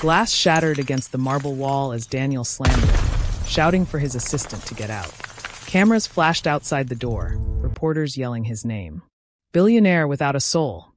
glass shattered against the marble wall as Daniel slammed it, shouting for his assistant to get out. Cameras flashed outside the door, reporters yelling his name. "Billionaire without a soul."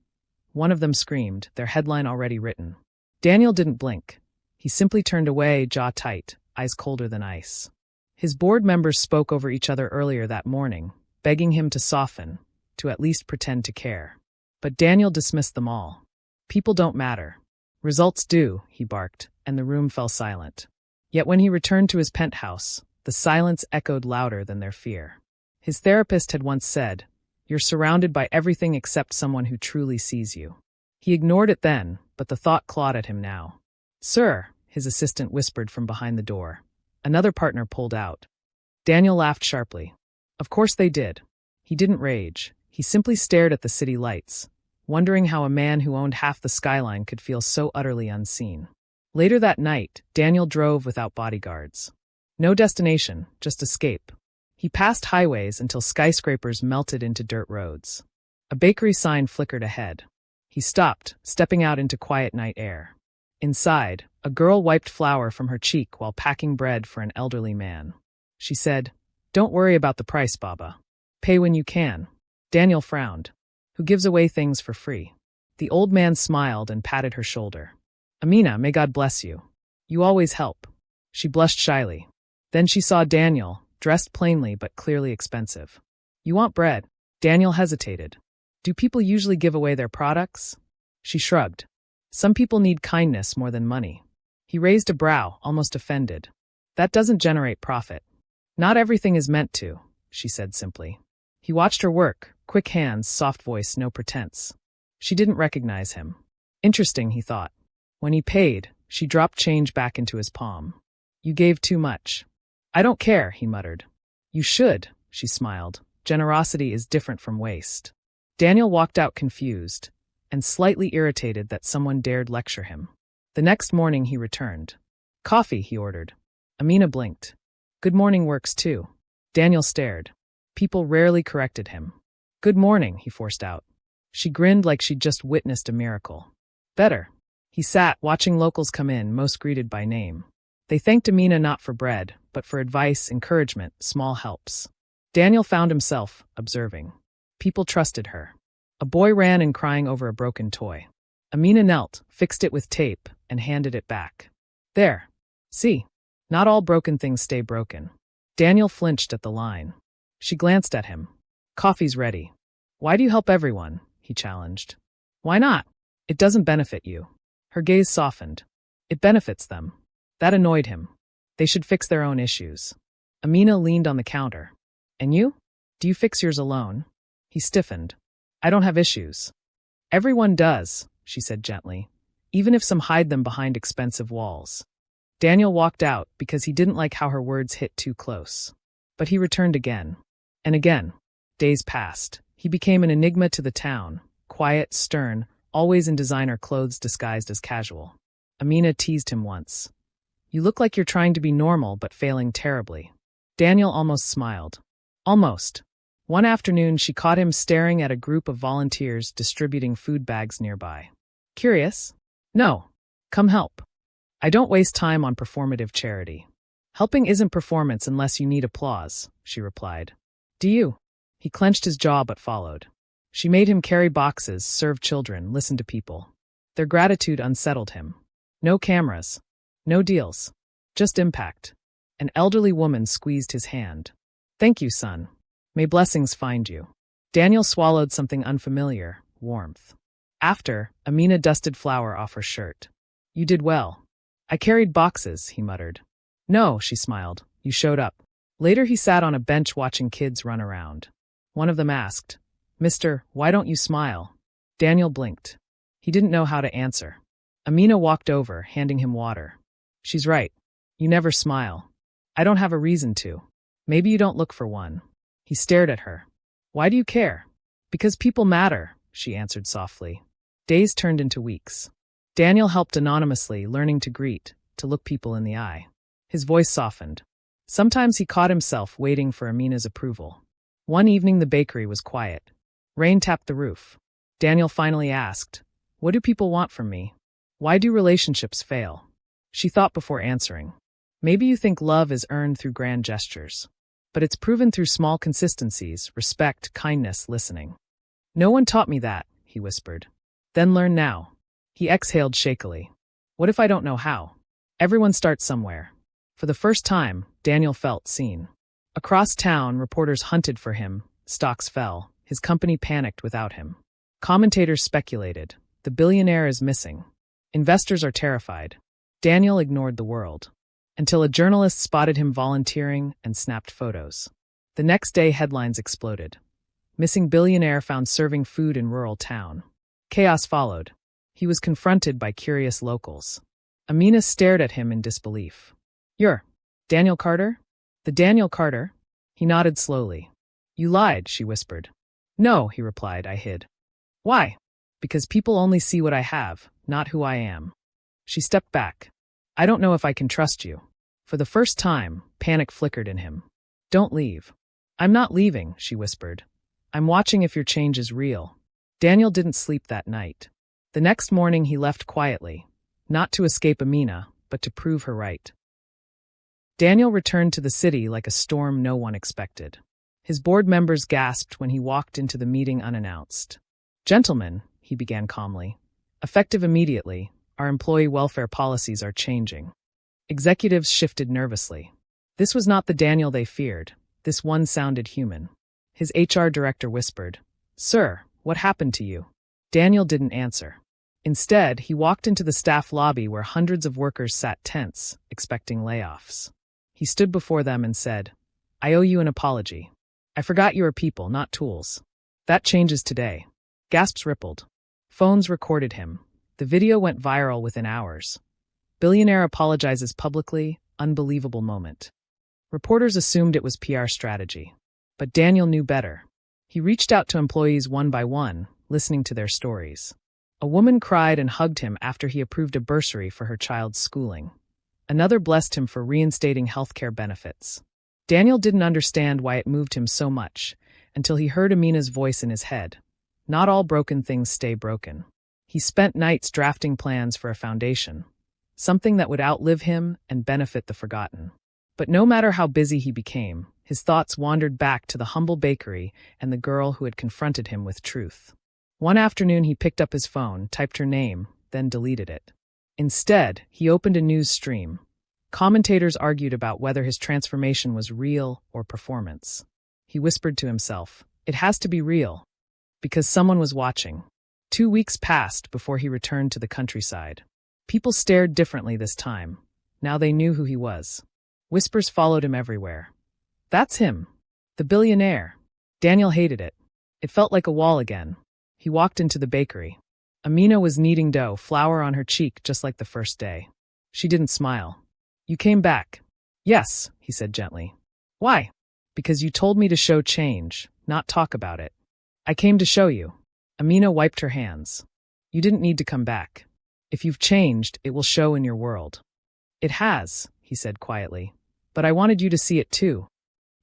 One of them screamed, their headline already written. Daniel didn't blink. He simply turned away, jaw tight, eyes colder than ice. His board members spoke over each other earlier that morning, begging him to soften, to at least pretend to care. But Daniel dismissed them all. "People don't matter. Results do," he barked, and the room fell silent. Yet when he returned to his penthouse, the silence echoed louder than their fear. His therapist had once said, "You're surrounded by everything except someone who truly sees you." He ignored it then, but the thought clawed at him now. "Sir," his assistant whispered from behind the door. Another partner pulled out. Daniel laughed sharply. Of course they did. He didn't rage. He simply stared at the city lights, wondering how a man who owned half the skyline could feel so utterly unseen. Later that night, Daniel drove without bodyguards. No destination, just escape. He passed highways until skyscrapers melted into dirt roads. A bakery sign flickered ahead. He stopped, stepping out into quiet night air. Inside, a girl wiped flour from her cheek while packing bread for an elderly man. She said, "Don't worry about the price, Baba. Pay when you can." Daniel frowned. Who gives away things for free? The old man smiled and patted her shoulder. "Amina, may God bless you. You always help." She blushed shyly. Then she saw Daniel, dressed plainly but clearly expensive. "You want bread?" Daniel hesitated. "Do people usually give away their products?" She shrugged. "Some people need kindness more than money." He raised a brow, almost offended. "That doesn't generate profit." "Not everything is meant to," she said simply. He watched her work, quick hands, soft voice, no pretense. She didn't recognize him. Interesting, he thought. When he paid, she dropped change back into his palm. "You gave too much." "I don't care," he muttered. "You should," she smiled. "Generosity is different from waste." Daniel walked out confused, and slightly irritated that someone dared lecture him. The next morning he returned. "Coffee," he ordered. Amina blinked. "Good morning works too." Daniel stared. People rarely corrected him. "Good morning," he forced out. She grinned like she'd just witnessed a miracle. "Better." He sat, watching locals come in, most greeted by name. They thanked Amina not for bread, but for advice, encouragement, small helps. Daniel found himself observing. People trusted her. A boy ran in crying over a broken toy. Amina knelt, fixed it with tape, and handed it back. "There. See? Not all broken things stay broken." Daniel flinched at the line. She glanced at him. "Coffee's ready." "Why do you help everyone?" he challenged. "Why not? It doesn't benefit you." Her gaze softened. "It benefits them." That annoyed him. They should fix their own issues. Amina leaned on the counter. "And you? Do you fix yours alone?" He stiffened. "I don't have issues." "Everyone does," she said gently, "even if some hide them behind expensive walls." Daniel walked out because he didn't like how her words hit too close. But he returned again. And again. Days passed. He became an enigma to the town, quiet, stern, always in designer clothes disguised as casual. Amina teased him once. "You look like you're trying to be normal but failing terribly." Daniel almost smiled. Almost. One afternoon she caught him staring at a group of volunteers distributing food bags nearby. "Curious?" "No. Come help." "I don't waste time on performative charity." "Helping isn't performance unless you need applause," she replied. "Do you?" He clenched his jaw but followed. She made him carry boxes, serve children, listen to people. Their gratitude unsettled him. No cameras. No deals. Just impact. An elderly woman squeezed his hand. "Thank you, son. May blessings find you." Daniel swallowed something unfamiliar, warmth. After, Amina dusted flour off her shirt. "You did well." "I carried boxes," he muttered. "No," she smiled. "You showed up." Later he sat on a bench watching kids run around. One of them asked, "Mister, why don't you smile?" Daniel blinked. He didn't know how to answer. Amina walked over, handing him water. "She's right. You never smile." "I don't have a reason to." "Maybe you don't look for one." He stared at her. "Why do you care?" "Because people matter," she answered softly. Days turned into weeks. Daniel helped anonymously, learning to greet, to look people in the eye. His voice softened. Sometimes he caught himself waiting for Amina's approval. One evening the bakery was quiet. Rain tapped the roof. Daniel finally asked, "What do people want from me? Why do relationships fail?" She thought before answering. Maybe you think love is earned through grand gestures. But it's proven through small consistencies, respect, kindness, listening. No one taught me that, he whispered. Then learn now. He exhaled shakily. What if I don't know how? Everyone starts somewhere. For the first time, Daniel felt seen. Across town, reporters hunted for him, stocks fell, his company panicked without him. Commentators speculated, the billionaire is missing. Investors are terrified. Daniel ignored the world. Until a journalist spotted him volunteering and snapped photos. The next day, headlines exploded. Missing billionaire found serving food in rural town. Chaos followed. He was confronted by curious locals. Amina stared at him in disbelief. You're Daniel Carter? The Daniel Carter? He nodded slowly. You lied, she whispered. No, he replied, I hid. Why? Because people only see what I have, not who I am. She stepped back. I don't know if I can trust you. For the first time, panic flickered in him. Don't leave. I'm not leaving, she whispered. I'm watching if your change is real. Daniel didn't sleep that night. The next morning he left quietly, not to escape Amina, but to prove her right. Daniel returned to the city like a storm no one expected. His board members gasped when he walked into the meeting unannounced. Gentlemen, he began calmly, effective immediately, our employee welfare policies are changing. Executives shifted nervously. This was not the Daniel they feared. This one sounded human. His HR director whispered, Sir, what happened to you? Daniel didn't answer. Instead, he walked into the staff lobby where hundreds of workers sat tense, expecting layoffs. He stood before them and said, I owe you an apology. I forgot you are people, not tools. That changes today. Gasps rippled. Phones recorded him. The video went viral within hours. Billionaire apologizes publicly, unbelievable moment. Reporters assumed it was PR strategy. But Daniel knew better. He reached out to employees one by one, listening to their stories. A woman cried and hugged him after he approved a bursary for her child's schooling. Another blessed him for reinstating healthcare benefits. Daniel didn't understand why it moved him so much, until he heard Amina's voice in his head. Not all broken things stay broken. He spent nights drafting plans for a foundation, something that would outlive him and benefit the forgotten. But no matter how busy he became, his thoughts wandered back to the humble bakery and the girl who had confronted him with truth. One afternoon he picked up his phone, typed her name, then deleted it. Instead, he opened a news stream. Commentators argued about whether his transformation was real or performance. He whispered to himself, it has to be real, because someone was watching. 2 weeks passed before he returned to the countryside. People stared differently this time. Now they knew who he was. Whispers followed him everywhere. That's him. The billionaire. Daniel hated it. It felt like a wall again. He walked into the bakery. Amina was kneading dough, flour on her cheek just like the first day. She didn't smile. You came back. Yes, he said gently. Why? Because you told me to show change, not talk about it. I came to show you. Amina wiped her hands. You didn't need to come back. If you've changed, it will show in your world. It has, he said quietly. But I wanted you to see it too.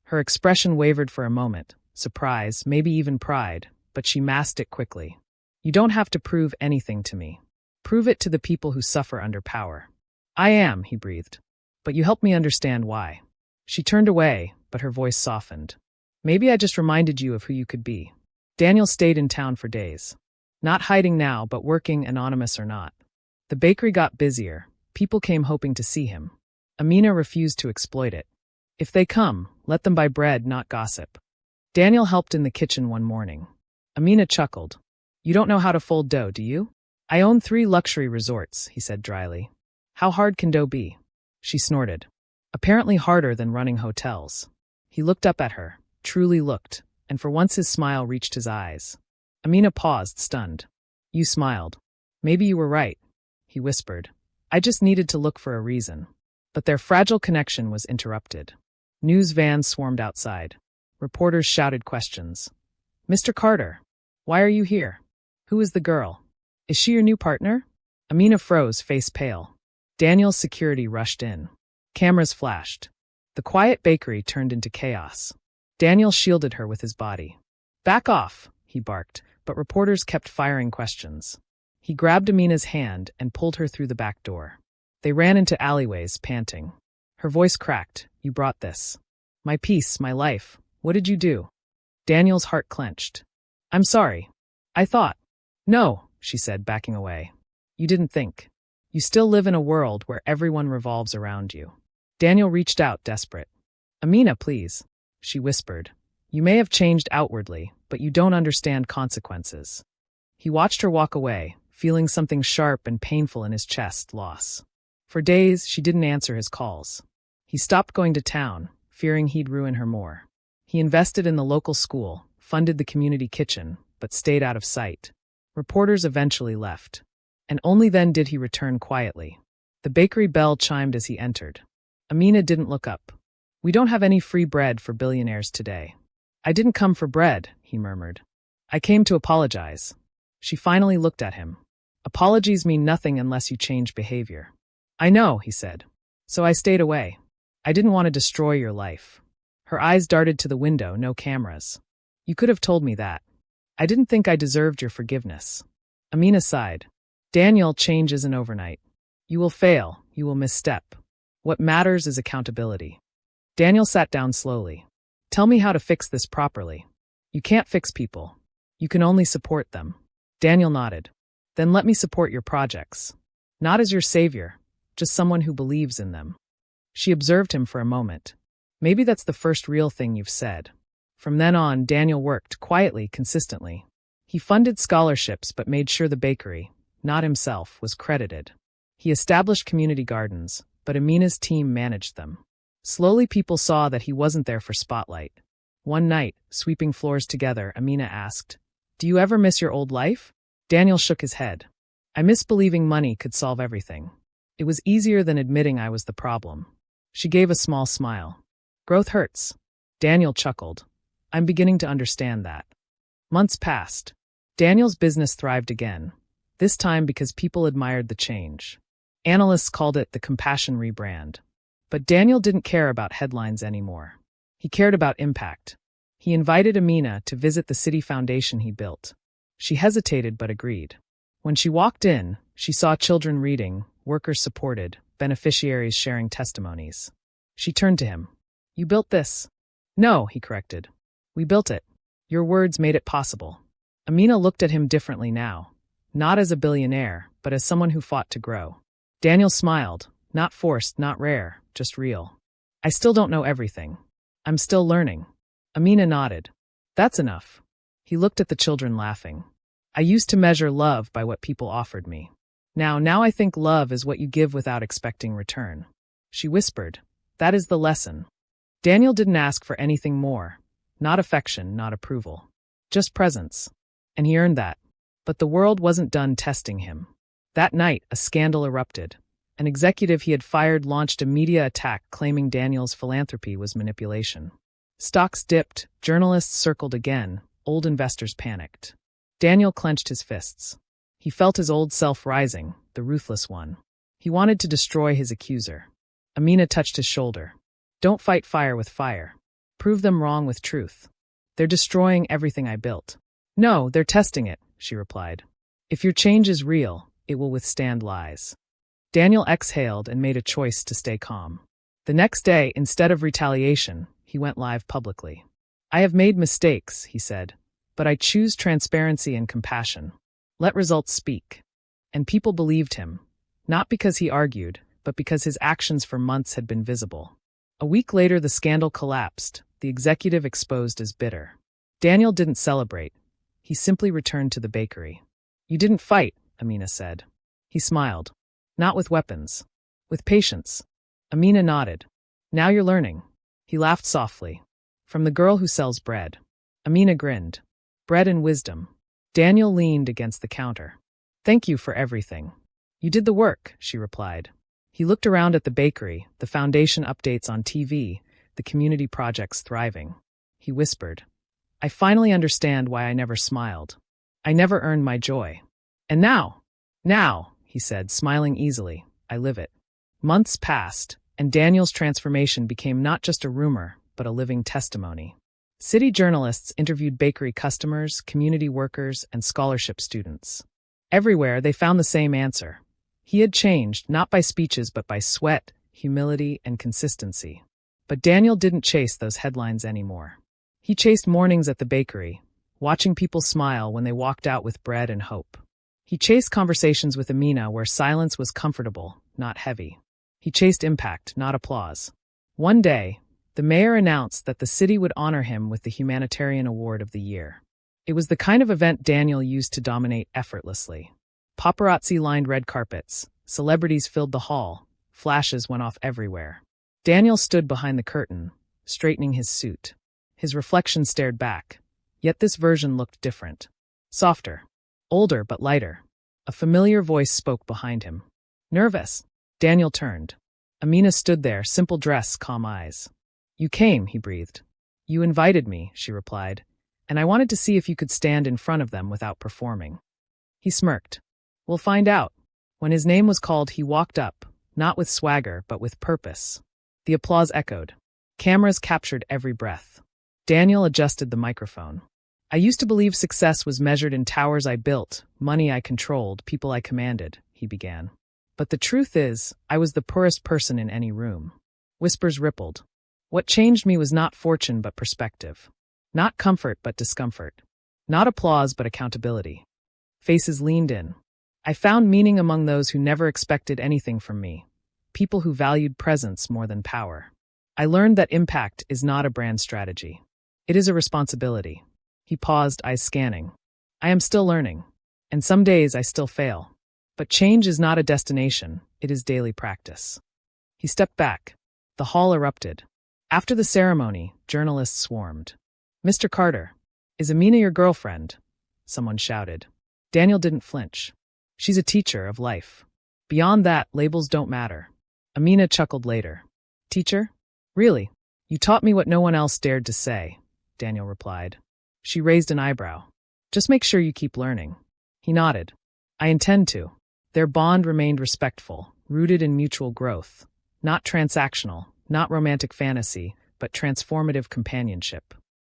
Her expression wavered for a moment, surprise, maybe even pride, but she masked it quickly. You don't have to prove anything to me. Prove it to the people who suffer under power. I am, he breathed. But you helped me understand why. She turned away, but her voice softened. Maybe I just reminded you of who you could be. Daniel stayed in town for days. Not hiding now, but working, anonymous or not. The bakery got busier. People came hoping to see him. Amina refused to exploit it. If they come, let them buy bread, not gossip. Daniel helped in the kitchen one morning. Amina chuckled. You don't know how to fold dough, do you? I own 3 luxury resorts, he said dryly. How hard can dough be? She snorted. Apparently harder than running hotels. He looked up at her, truly looked, and for once his smile reached his eyes. Amina paused, stunned. You smiled. Maybe you were right, he whispered. I just needed to look for a reason. But their fragile connection was interrupted. News vans swarmed outside. Reporters shouted questions. Mr. Carter, why are you here? Who is the girl? Is she your new partner? Amina froze, face pale. Daniel's security rushed in. Cameras flashed. The quiet bakery turned into chaos. Daniel shielded her with his body. Back off, he barked, but reporters kept firing questions. He grabbed Amina's hand and pulled her through the back door. They ran into alleyways, panting. Her voice cracked. You brought this. My peace, my life. What did you do? Daniel's heart clenched. I'm sorry. I thought. No, she said, backing away. You didn't think. You still live in a world where everyone revolves around you. Daniel reached out, desperate. Amina, please, she whispered. You may have changed outwardly, but you don't understand consequences. He watched her walk away, feeling something sharp and painful in his chest, loss. For days, she didn't answer his calls. He stopped going to town, fearing he'd ruin her more. He invested in the local school, funded the community kitchen, but stayed out of sight. Reporters eventually left. And only then did he return quietly. The bakery bell chimed as he entered. Amina didn't look up. We don't have any free bread for billionaires today. I didn't come for bread, he murmured. I came to apologize. She finally looked at him. Apologies mean nothing unless you change behavior. I know, he said. So I stayed away. I didn't want to destroy your life. Her eyes darted to the window, no cameras. You could have told me that. I didn't think I deserved your forgiveness. Amina sighed. Daniel, change isn't overnight. You will fail, you will misstep. What matters is accountability. Daniel sat down slowly. Tell me how to fix this properly. You can't fix people. You can only support them. Daniel nodded. Then let me support your projects. Not as your savior, just someone who believes in them. She observed him for a moment. Maybe that's the first real thing you've said. From then on, Daniel worked quietly, consistently. He funded scholarships but made sure the bakery, not himself, was credited. He established community gardens, but Amina's team managed them. Slowly people saw that he wasn't there for spotlight. One night, sweeping floors together, Amina asked, Do you ever miss your old life? Daniel shook his head. I miss believing money could solve everything. It was easier than admitting I was the problem. She gave a small smile. Growth hurts. Daniel chuckled. I'm beginning to understand that. Months passed. Daniel's business thrived again, this time because people admired the change. Analysts called it the compassion rebrand. But Daniel didn't care about headlines anymore. He cared about impact. He invited Amina to visit the city foundation he built. She hesitated but agreed. When she walked in, she saw children reading, workers supported, beneficiaries sharing testimonies. She turned to him. You built this? No, he corrected. We built it. Your words made it possible. Amina looked at him differently now, not as a billionaire, but as someone who fought to grow. Daniel smiled, not forced, not rare, just real. I still don't know everything. I'm still learning. Amina nodded. That's enough. He looked at the children laughing. I used to measure love by what people offered me. Now I think love is what you give without expecting return. She whispered. That is the lesson. Daniel didn't ask for anything more. Not affection, not approval. Just presence. And he earned that. But the world wasn't done testing him. That night, a scandal erupted. An executive he had fired launched a media attack claiming Daniel's philanthropy was manipulation. Stocks dipped, journalists circled again, old investors panicked. Daniel clenched his fists. He felt his old self rising, the ruthless one. He wanted to destroy his accuser. Amina touched his shoulder. Don't fight fire with fire. Prove them wrong with truth. They're destroying everything I built. No, they're testing it, she replied. If your change is real, it will withstand lies. Daniel exhaled and made a choice to stay calm. The next day, instead of retaliation, he went live publicly. I have made mistakes, he said, but I choose transparency and compassion. Let results speak. And people believed him, not because he argued, but because his actions for months had been visible. A week later, the scandal collapsed, the executive exposed as bitter. Daniel didn't celebrate. He simply returned to the bakery. You didn't fight, Amina said. He smiled. Not with weapons. With patience. Amina nodded. Now you're learning. He laughed softly. From the girl who sells bread. Amina grinned. Bread and wisdom. Daniel leaned against the counter. Thank you for everything. You did the work, she replied. He looked around at the bakery, the foundation updates on TV, the community projects thriving. He whispered. I finally understand why I never smiled. I never earned my joy. And now, he said, smiling easily, I live it. Months passed, and Daniel's transformation became not just a rumor, but a living testimony. City journalists interviewed bakery customers, community workers, and scholarship students. Everywhere, they found the same answer. He had changed, not by speeches but by sweat, humility, and consistency. But Daniel didn't chase those headlines anymore. He chased mornings at the bakery, watching people smile when they walked out with bread and hope. He chased conversations with Amina where silence was comfortable, not heavy. He chased impact, not applause. One day, the mayor announced that the city would honor him with the Humanitarian Award of the Year. It was the kind of event Daniel used to dominate effortlessly. Paparazzi lined red carpets, celebrities filled the hall, flashes went off everywhere. Daniel stood behind the curtain, straightening his suit. His reflection stared back, yet this version looked different. Softer, older but lighter. A familiar voice spoke behind him. Nervous? Daniel turned. Amina stood there, simple dress, calm eyes. You came, he breathed. You invited me, she replied, and I wanted to see if you could stand in front of them without performing. He smirked. We'll find out. When his name was called, he walked up, not with swagger, but with purpose. The applause echoed. Cameras captured every breath. Daniel adjusted the microphone. I used to believe success was measured in towers I built, money I controlled, people I commanded, he began. But the truth is, I was the poorest person in any room. Whispers rippled. What changed me was not fortune but perspective. Not comfort but discomfort. Not applause but accountability. Faces leaned in. I found meaning among those who never expected anything from me. People who valued presence more than power. I learned that impact is not a brand strategy. It is a responsibility. He paused, eyes scanning. I am still learning. And some days I still fail. But change is not a destination, it is daily practice. He stepped back. The hall erupted. After the ceremony, journalists swarmed. Mr. Carter, is Amina your girlfriend? Someone shouted. Daniel didn't flinch. She's a teacher of life. Beyond that, labels don't matter. Amina chuckled later. Teacher? Really? You taught me what no one else dared to say, Daniel replied. She raised an eyebrow. Just make sure you keep learning. He nodded. I intend to. Their bond remained respectful, rooted in mutual growth. Not transactional, not romantic fantasy, but transformative companionship.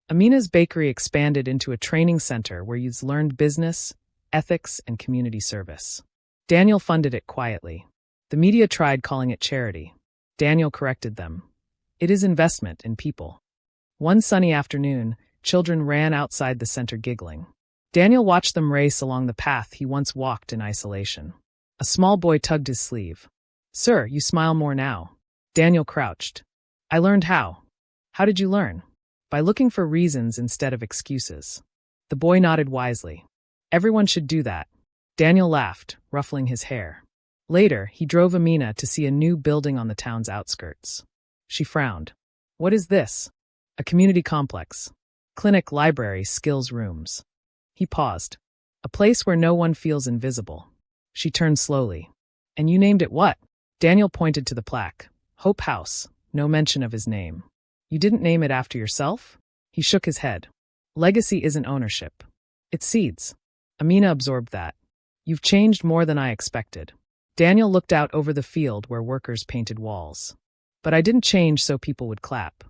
Amina's bakery expanded into a training center where youths learned business, ethics, and community service. Daniel funded it quietly. The media tried calling it charity. Daniel corrected them. It is investment in people. One sunny afternoon, children ran outside the center giggling. Daniel watched them race along the path he once walked in isolation. A small boy tugged his sleeve. Sir, you smile more now. Daniel crouched. I learned how. How did you learn? By looking for reasons instead of excuses. The boy nodded wisely. Everyone should do that. Daniel laughed, ruffling his hair. Later, he drove Amina to see a new building on the town's outskirts. She frowned. What is this? A community complex. Clinic, library, skills rooms. He paused. A place where no one feels invisible. She turned slowly. And you named it what? Daniel pointed to the plaque. Hope House. No mention of his name. You didn't name it after yourself? He shook his head. Legacy isn't ownership. It's seeds. Amina absorbed that. You've changed more than I expected. Daniel looked out over the field where workers painted walls. But I didn't change so people would clap.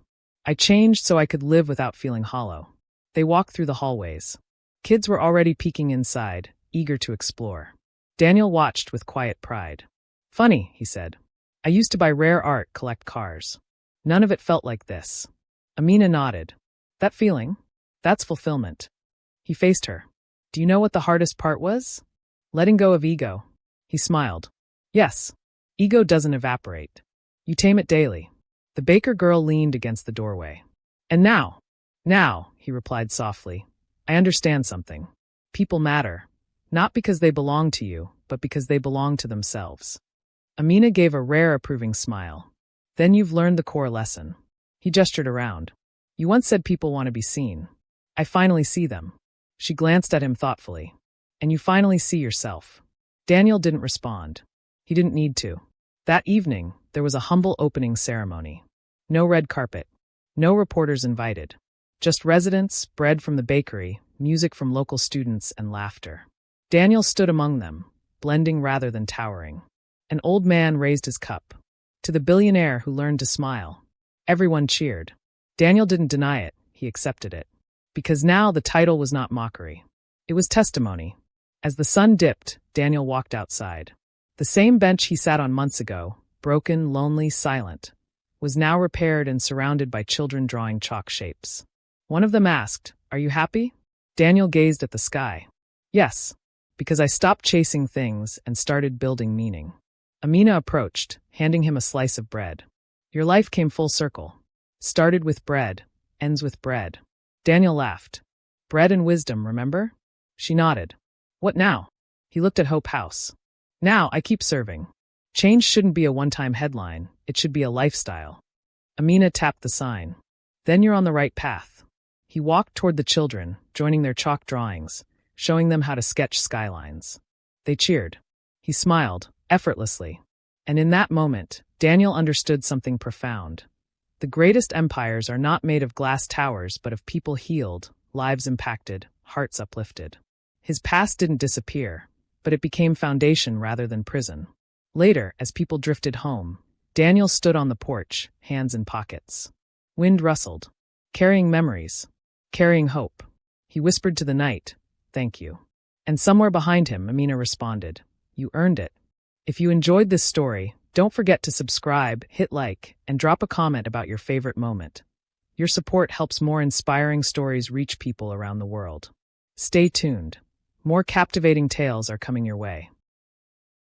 I changed so I could live without feeling hollow. They walked through the hallways. Kids were already peeking inside, eager to explore. Daniel watched with quiet pride. Funny, he said. I used to buy rare art, collect cars. None of it felt like this. Amina nodded. That feeling? That's fulfillment. He faced her. Do you know what the hardest part was? Letting go of ego. He smiled. Yes. Ego doesn't evaporate. You tame it daily. The baker girl leaned against the doorway. And now, he replied softly, I understand something. People matter. Not because they belong to you, but because they belong to themselves. Amina gave a rare approving smile. Then you've learned the core lesson. He gestured around. You once said people want to be seen. I finally see them. She glanced at him thoughtfully. And you finally see yourself. Daniel didn't respond. He didn't need to. That evening, there was a humble opening ceremony. No red carpet. No reporters invited. Just residents, bread from the bakery, music from local students, and laughter. Daniel stood among them, blending rather than towering. An old man raised his cup. To the billionaire who learned to smile. Everyone cheered. Daniel didn't deny it, he accepted it. Because now the title was not mockery. It was testimony. As the sun dipped, Daniel walked outside. The same bench he sat on months ago, broken, lonely, silent, was now repaired and surrounded by children drawing chalk shapes. One of them asked, "Are you happy?" Daniel gazed at the sky. "Yes, because I stopped chasing things and started building meaning." Amina approached, handing him a slice of bread. "Your life came full circle. Started with bread, ends with bread." Daniel laughed. "Bread and wisdom, remember?" She nodded. "What now?" He looked at Hope House. "Now I keep serving. Change shouldn't be a one-time headline, it should be a lifestyle." Amina tapped the sign. "Then you're on the right path." He walked toward the children, joining their chalk drawings, showing them how to sketch skylines. They cheered. He smiled, effortlessly. And in that moment, Daniel understood something profound. The greatest empires are not made of glass towers but of people healed, lives impacted, hearts uplifted. His past didn't disappear, but it became foundation rather than prison. Later, as people drifted home, Daniel stood on the porch, hands in pockets. Wind rustled, carrying memories, carrying hope. He whispered to the night, "Thank you." And somewhere behind him, Amina responded, "You earned it." If you enjoyed this story, don't forget to subscribe, hit like, and drop a comment about your favorite moment. Your support helps more inspiring stories reach people around the world. Stay tuned. More captivating tales are coming your way.